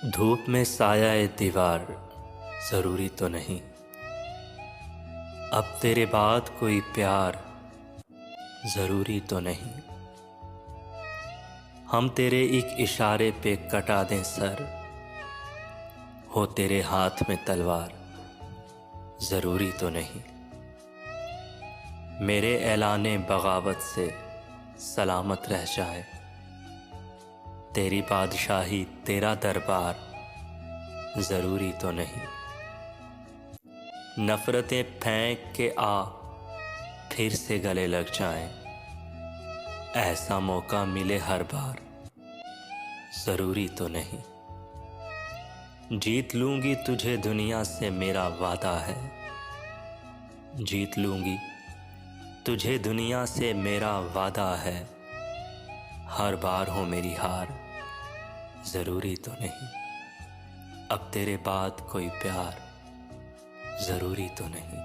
धूप में साया ए दीवार ज़रूरी तो नहीं। अब तेरे बाद कोई प्यार ज़रूरी तो नहीं। हम तेरे एक इशारे पे कटा दें सर, हो तेरे हाथ में तलवार ज़रूरी तो नहीं। मेरे ऐलाने बगावत से सलामत रह जाए, तेरी बादशाही तेरा दरबार ज़रूरी तो नहीं। नफ़रतें फेंक के आ फिर से गले लग जाएं, ऐसा मौका मिले हर बार ज़रूरी तो नहीं। जीत लूँगी तुझे दुनिया से मेरा वादा है, जीत लूँगी तुझे दुनिया से मेरा वादा है। हर बार हो मेरी हार ज़रूरी तो नहीं। अब तेरे बाद कोई प्यार ज़रूरी तो नहीं।